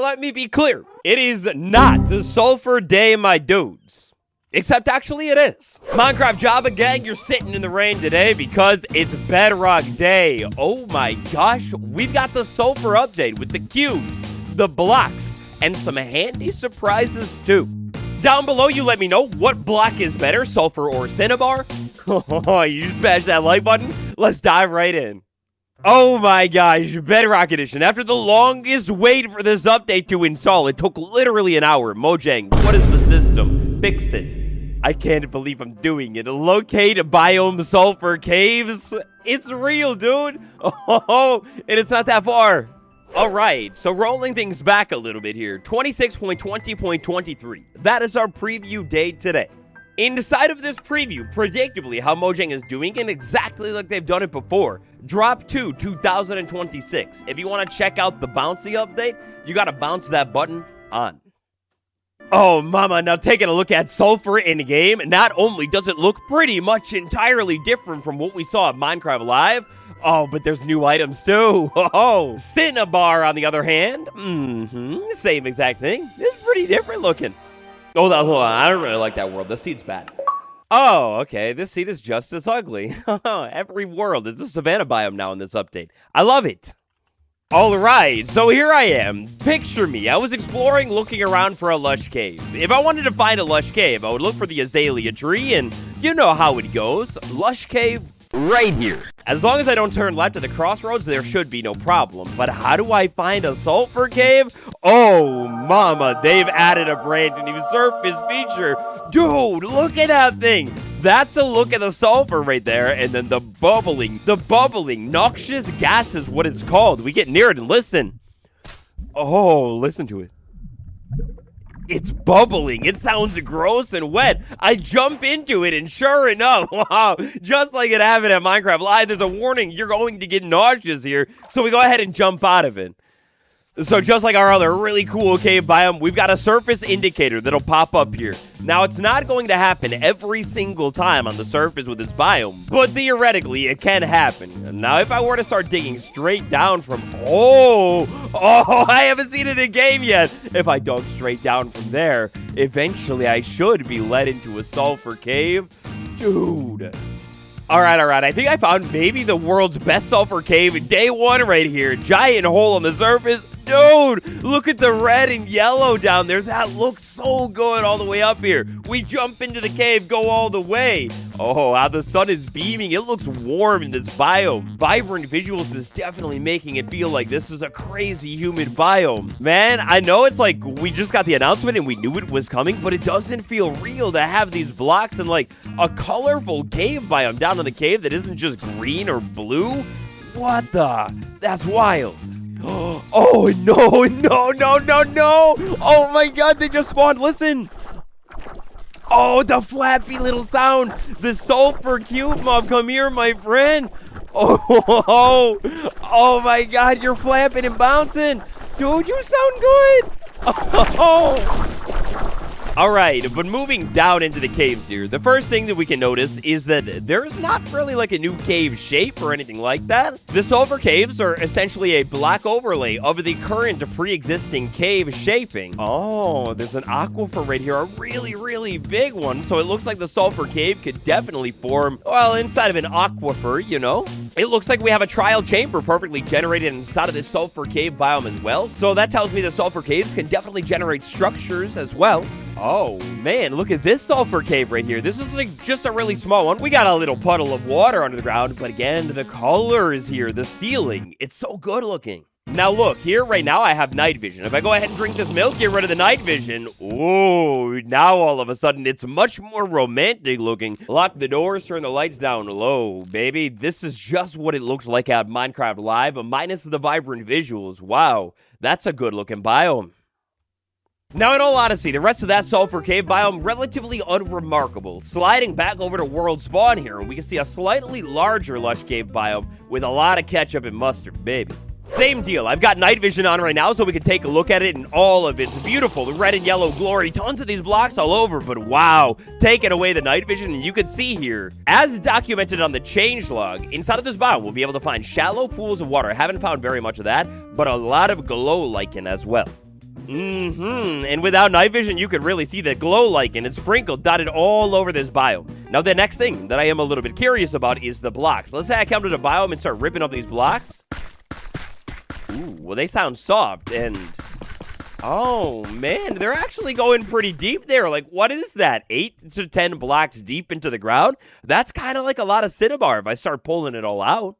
let me be clear. It is not a sulfur day, my dudes. Except actually it is. Minecraft Java gang, you're sitting in the rain today because it's Bedrock Day. Oh my gosh, we've got the sulfur update with the cubes, the blocks, and some handy surprises too. Down below, you let me know what block is better, sulfur or cinnabar. Oh, you smashed that like button? Let's dive right in. Oh my gosh, Bedrock Edition. After the longest wait for this update to install, it took literally an hour. Mojang, what is the system? Fix it. I can't believe I'm doing it. Locate biome sulfur caves. It's real, dude. Oh, and it's not that far. All right, so rolling things back a little bit here. 26.20.23. That is our preview day today. Inside of this preview, predictably how Mojang is doing it exactly like they've done it before. Drop 2, 2026. If you want to check out the bouncy update, you got to bounce that button on. Oh, mama, now taking a look at sulfur in-game, not only does it look pretty much entirely different from what we saw at Minecraft Live, oh, but there's new items too. Oh, cinnabar on the other hand, same exact thing. It's pretty different looking. Hold on, I don't really like that world. This seed's bad. Oh, okay, this seed is just as ugly. Every world is a savanna biome now in this update. I love it. All right, so here I am. Picture me. I was exploring, looking around for a lush cave. If I wanted to find a lush cave, I would look for the azalea tree, and you know how it goes. Lush cave right here. As long as I don't turn left at the crossroads, there should be no problem. But how do I find a sulfur cave? Oh, mama, they've added a brand new surface feature. Dude, look at that thing. That's a look at the sulfur right there, and then the bubbling, noxious gas is what it's called. We get near it and listen. Oh, listen to it. It's bubbling. It sounds gross and wet. I jump into it, and sure enough, wow, just like it happened at Minecraft Live, there's a warning. You're going to get nauseous here, so we go ahead and jump out of it. So just like our other really cool cave biome, we've got a surface indicator that'll pop up here. Now, it's not going to happen every single time on the surface with this biome, but theoretically, it can happen. Now, if I were to start digging straight down from... Oh, I haven't seen it in game yet. If I dug straight down from there, eventually I should be led into a sulfur cave. Dude... All right. I think I found maybe the world's best sulfur cave. Day 1 right here. Giant hole on the surface. Dude, look at the red and yellow down there. That looks so good all the way up here. We jump into the cave, go all the way. Oh, how the sun is beaming. It looks warm in this biome. Vibrant visuals is definitely making it feel like this is a crazy humid biome. Man, I know it's like we just got the announcement and we knew it was coming, but it doesn't feel real to have these blocks and like a colorful cave biome down in the cave that isn't just green or blue. What the? That's wild. Oh, no. Oh, my God, they just spawned. Listen. Oh, the flappy little sound. The sulfur cube mob. Come here, my friend. Oh, my God, you're flapping and bouncing. Dude, you sound good. Oh. All right, but moving down into the caves here, the first thing that we can notice is that there's not really like a new cave shape or anything like that. The sulfur caves are essentially a block overlay of the current pre-existing cave shaping. Oh, there's an aquifer right here, a really big one. So it looks like the sulfur cave could definitely form, well, inside of an aquifer, you know? It looks like we have a trial chamber perfectly generated inside of this sulfur cave biome as well. So that tells me the sulfur caves can definitely generate structures as well. Oh, man, look at this sulfur cave right here. This is like just a really small one. We got a little puddle of water under the ground, but again, the colors here, the ceiling, it's so good looking. Now look, here right now I have night vision. If I go ahead and drink this milk, get rid of the night vision. Oh, now all of a sudden it's much more romantic looking. Lock the doors, turn the lights down low, baby. This is just what it looked like at Minecraft Live, minus the vibrant visuals. Wow, that's a good looking biome. Now, in all honesty, the rest of that sulfur cave biome, relatively unremarkable. Sliding back over to world spawn here, we can see a slightly larger lush cave biome with a lot of ketchup and mustard, baby. Same deal. I've got night vision on right now so we can take a look at it in all of its beautiful red and yellow glory. Tons of these blocks all over, but wow. Taking away the night vision, and you can see here, as documented on the changelog, inside of this biome, we'll be able to find shallow pools of water. I haven't found very much of that, but a lot of glow lichen as well. And without night vision, you could really see the glow lichen and sprinkled dotted all over this biome. Now, the next thing that I am a little bit curious about is the blocks. Let's say I come to the biome and start ripping up these blocks. Ooh, well, they sound soft and... Oh, man, they're actually going pretty deep there. Like, what is that? 8 to 10 blocks deep into the ground? That's kind of like a lot of cinnabar if I start pulling it all out.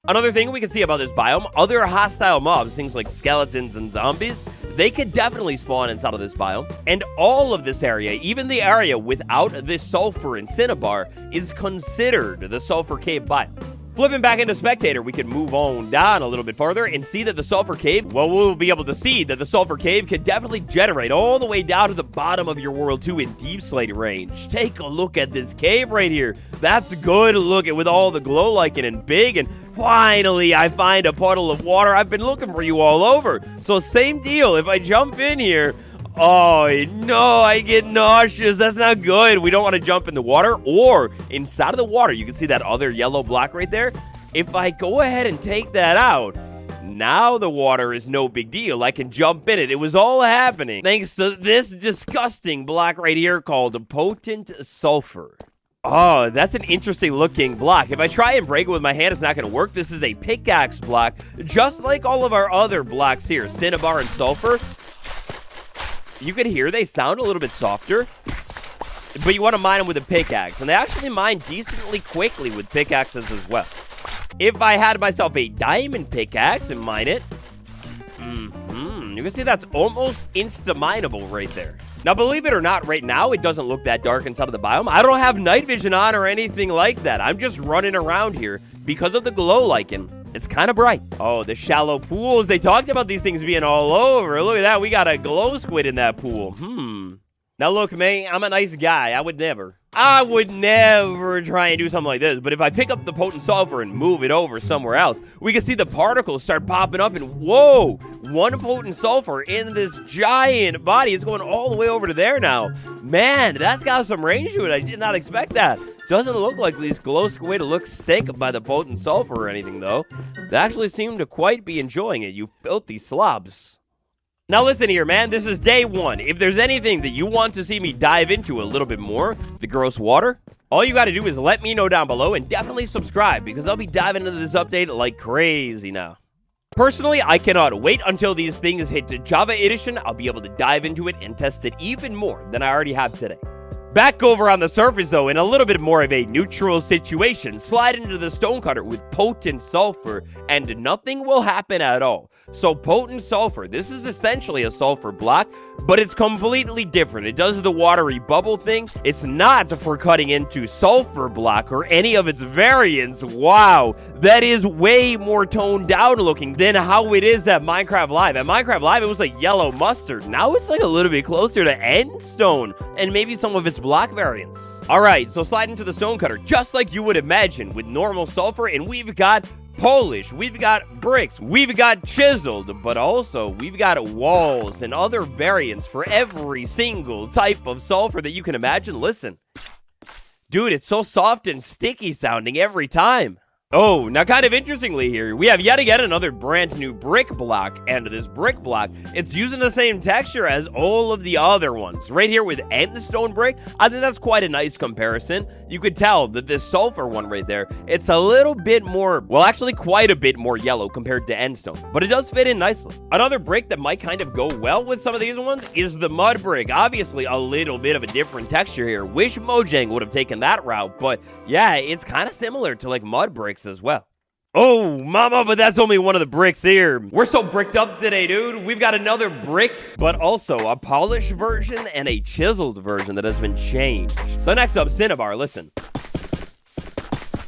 Another thing we can see about this biome, other hostile mobs, things like skeletons and zombies, they could definitely spawn inside of this biome. And all of this area, even the area without this sulfur and cinnabar, is considered the sulfur cave biome. Flipping back into Spectator, we can move on down a little bit further and see that the sulfur cave, well, we'll be able to see that the sulfur cave can definitely generate all the way down to the bottom of your world 2 in deep slate range. Take a look at this cave right here. That's good looking with all the glow lichen and big, and finally I find a puddle of water. I've been looking for you all over. So same deal, if I jump in here, oh, no, I get nauseous. That's not good. We don't want to jump in the water or inside of the water. You can see that other yellow block right there. If I go ahead and take that out, now the water is no big deal. I can jump in it. It was all happening thanks to this disgusting block right here called potent sulfur. Oh, that's an interesting looking block. If I try and break it with my hand, it's not going to work. This is a pickaxe block, just like all of our other blocks here, cinnabar and sulfur. You can hear they sound a little bit softer, but you want to mine them with a pickaxe, and they actually mine decently quickly with pickaxes as well. If I had myself a diamond pickaxe and mine it, you can see that's almost insta-mineable right there. Now, believe it or not, right now, it doesn't look that dark inside of the biome. I don't have night vision on or anything like that. I'm just running around here because of the glow lichen. It's kind of bright. Oh, the shallow pools. They talked about these things being all over. Look at that. We got a glow squid in that pool. Now, look, man, I'm a nice guy. I would never try and do something like this. But if I pick up the potent sulfur and move it over somewhere else, we can see the particles start popping up. And whoa, one potent sulfur in this giant body. It's going all the way over to there now. Man, that's got some range to it. I did not expect that. Doesn't look like these glow squid look sick by the potent sulfur or anything, though. They actually seem to quite be enjoying it, you filthy slobs. Now listen here, man, this is day 1. If there's anything that you want to see me dive into a little bit more, the gross water, all you gotta do is let me know down below and definitely subscribe because I'll be diving into this update like crazy now. Personally, I cannot wait until these things hit Java Edition. I'll be able to dive into it and test it even more than I already have today. Back over on the surface, though, in a little bit more of a neutral situation, slide into the stonecutter with potent sulfur, and nothing will happen at all. So potent sulfur, this is essentially a sulfur block, but it's completely different. It does the watery bubble thing. It's not for cutting into sulfur block or any of its variants. Wow, that is way more toned down looking than how it is at Minecraft Live. At Minecraft Live, it was like yellow mustard. Now it's like a little bit closer to endstone and maybe some of its block variants. All right, so slide into the stonecutter just like you would imagine with normal sulfur, and we've got Polish, we've got bricks, we've got chiseled, but also we've got walls and other variants for every single type of sulfur that you can imagine. Listen, dude, it's so soft and sticky sounding every time. Oh, now kind of interestingly here, we have yet again another brand new brick block, and this brick block, it's using the same texture as all of the other ones. Right here with endstone brick, I think that's quite a nice comparison. You could tell that this sulfur one right there, it's a little bit more, well, actually quite a bit more yellow compared to endstone, but it does fit in nicely. Another brick that might kind of go well with some of these ones is the mud brick. Obviously, a little bit of a different texture here. Wish Mojang would have taken that route, but yeah, it's kind of similar to like mud bricks as well. Oh, mama, but that's only one of the bricks here. We're so bricked up today, dude. We've got another brick, but also a polished version and a chiseled version that has been changed. So next up, cinnabar, listen.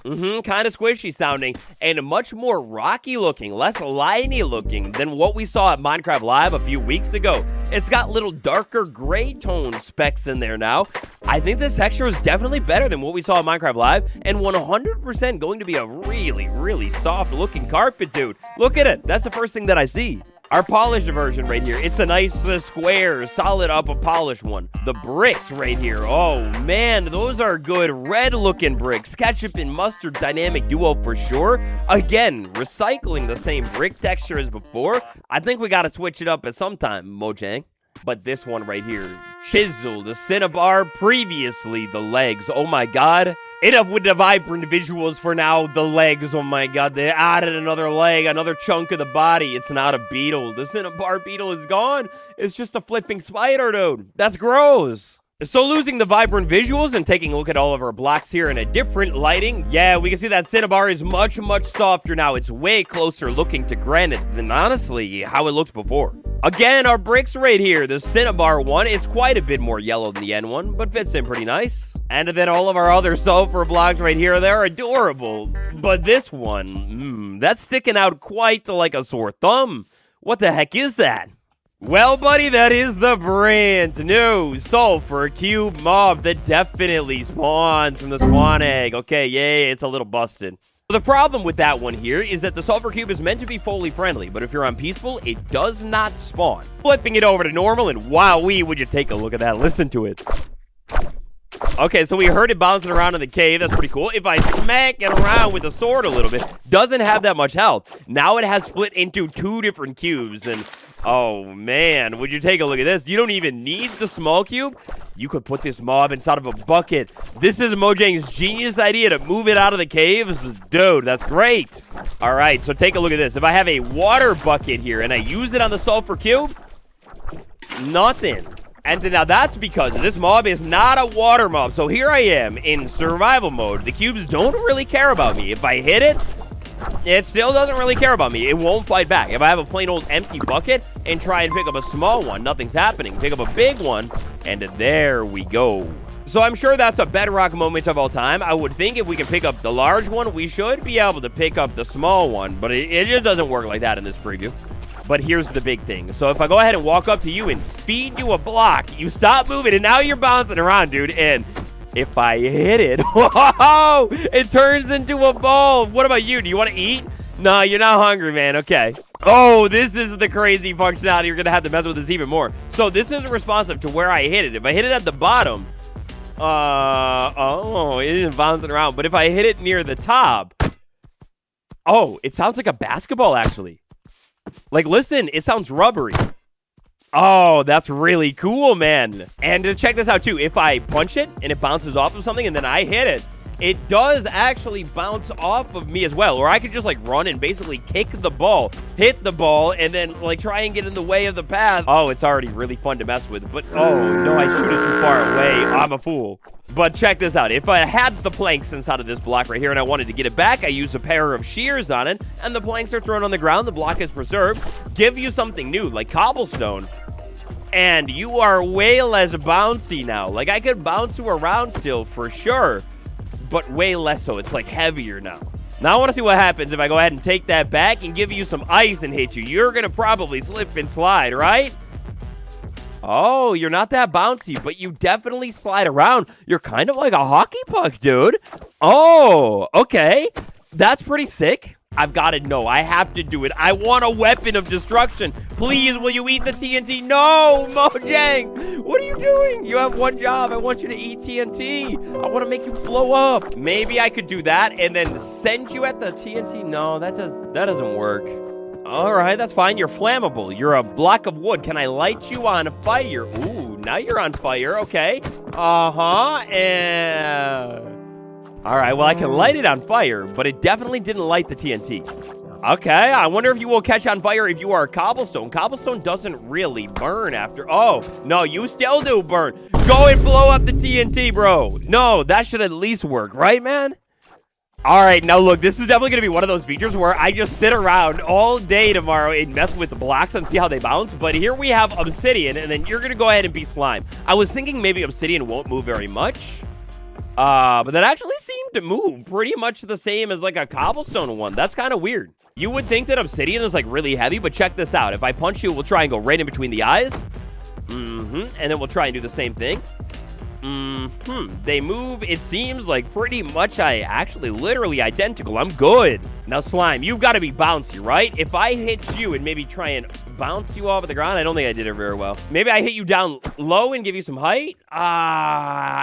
Kind of squishy sounding and much more rocky looking, less liney looking than what we saw at Minecraft Live a few weeks ago. It's got little darker gray tone specks in there now. I think this texture is definitely better than what we saw at Minecraft Live, and 100% going to be a really, really soft looking carpet, dude. Look at it. That's the first thing that I see. Our polished version right here. It's a nice square, solid up a polished one. The bricks right here. Oh, man, those are good red-looking bricks. Ketchup and mustard dynamic duo for sure. Again, recycling the same brick texture as before. I think we got to switch it up at some time, Mojang. But this one right here, chiseled, the cinnabar, previously the legs. Oh, my God. Enough with the vibrant visuals for now. The legs, oh my God, they added another leg, another chunk of the body. It's not a beetle. The cinnabar beetle is gone. It's just a flipping spider, dude. That's gross. So losing the vibrant visuals and taking a look at all of our blocks here in a different lighting, yeah, we can see that cinnabar is much, much softer now. It's way closer looking to granite than honestly how it looked before. Again, our bricks right here, the cinnabar one, it's quite a bit more yellow than the N one, but fits in pretty nice. And then all of our other sulfur blocks right here, they're adorable. But this one, that's sticking out quite like a sore thumb. What the heck is that? Well, buddy, that is the brand new sulfur cube mob that definitely spawns from the spawn egg. Okay, yay, it's a little busted. The problem with that one here is that the sulfur cube is meant to be fully friendly, but if you're on peaceful, it does not spawn. Flipping it over to normal, and wowee, would you take a look at that? Listen to it. Okay, so we heard it bouncing around in the cave. That's pretty cool. If I smack it around with the sword a little bit, doesn't have that much health. Now it has split into 2 different cubes, and oh, man, would you take a look at this? You don't even need the small cube. You could put this mob inside of a bucket. This is Mojang's genius idea to move it out of the caves. Dude, that's great. All right, so take a look at this. If I have a water bucket here and I use it on the sulfur cube, nothing. And now that's because this mob is not a water mob. So here I am in survival mode. The cubes don't really care about me. If I hit it, it still doesn't really care about me. It won't fight back. If I have a plain old empty bucket and try and pick up a small one, nothing's happening. Pick up a big one, and there we go. So I'm sure that's a bedrock moment of all time. I would think if we can pick up the large one, we should be able to pick up the small one. But it just doesn't work like that in this preview. But here's the big thing. So if I go ahead and walk up to you and feed you a block, you stop moving, and now you're bouncing around, dude. And if I hit it, whoa, it turns into a ball. What about you? Do you want to eat? No, you're not hungry, man. Okay. Oh, this is the crazy functionality. You're going to have to mess with this even more. So this isn't responsive to where I hit it. If I hit it at the bottom, it isn't bouncing around. But if I hit it near the top, oh, it sounds like a basketball, actually. Like, listen, it sounds rubbery. Oh, that's really cool, man. And to check this out, too, if I punch it and it bounces off of something and then I hit it, it does actually bounce off of me as well. Or I could just, like, run and basically kick the ball, hit the ball, and then, like, try and get in the way of the path. Oh, it's already really fun to mess with. But, oh, no, I shoot it too far away. I'm a fool. But check this out. If I had the planks inside of this block right here and I wanted to get it back, I use a pair of shears on it, and the planks are thrown on the ground. The block is preserved. Give you something new, like cobblestone, and you are way less bouncy now. Like, I could bounce you around still for sure, but way less so. It's like heavier now. Now I want to see what happens if I go ahead and take that back and give you some ice and hit you. You're going to probably slip and slide, right? Oh, you're not that bouncy, but you definitely slide around. You're kind of like a hockey puck, dude. Oh, okay. That's pretty sick. I've got to know. I have to do it. I want a weapon of destruction. Please, will you eat the TNT? No, Mojang. What are you doing? You have one job. I want you to eat TNT. I want to make you blow up. Maybe I could do that and then send you at the TNT. No, that doesn't work. All right, that's fine. You're flammable. You're a block of wood. Can I light you on fire? Ooh, now you're on fire. Okay. All right, well, I can light it on fire, but it definitely didn't light the TNT. Okay, I wonder if you will catch on fire if you are a cobblestone. Cobblestone doesn't really burn after. Oh, no, you still do burn. Go and blow up the TNT, bro. No, that should at least work, right, man? All right, now look, this is definitely going to be one of those features where I just sit around all day tomorrow and mess with the blocks and see how they bounce. But here we have obsidian, and then you're going to go ahead and be slime. I was thinking maybe obsidian won't move very much. But that actually seemed to move pretty much the same as like a cobblestone one. That's kind of weird. You would think that obsidian is like really heavy, but check this out. If I punch you, we'll try and go right in between the eyes. And then we'll try and do the same thing. They move, it seems like pretty much literally identical. I'm good. Now, slime, you've got to be bouncy, right? If I hit you and maybe try and bounce you off of the ground, I don't think I did it very well. Maybe I hit you down low and give you some height?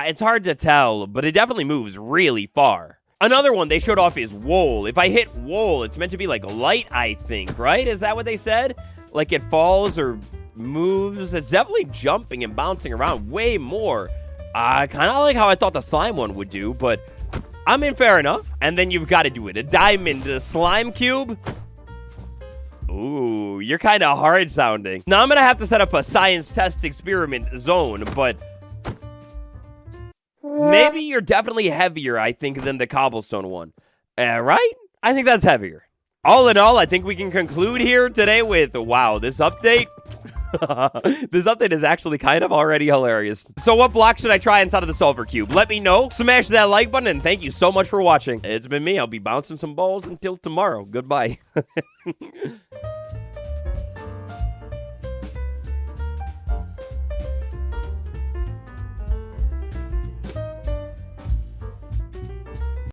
It's hard to tell, but it definitely moves really far. Another one they showed off is wool. If I hit wool, it's meant to be like light, I think, right? Is that what they said? Like it falls or moves? It's definitely jumping and bouncing around way more. Kind of like how I thought the slime one would do, but I mean, fair enough. And then you've got to do it. A diamond, a slime cube. Ooh, you're kind of hard sounding. Now, I'm going to have to set up a science test experiment zone, but maybe you're definitely heavier, I think, than the cobblestone one. Right? I think that's heavier. All in all, I think we can conclude here today with, wow, this update. This update is actually kind of already hilarious. So what block should I try inside of the sulfur cube? Let me know. Smash that like button, and thank you so much for watching. It's been me. I'll be bouncing some balls until tomorrow. Goodbye.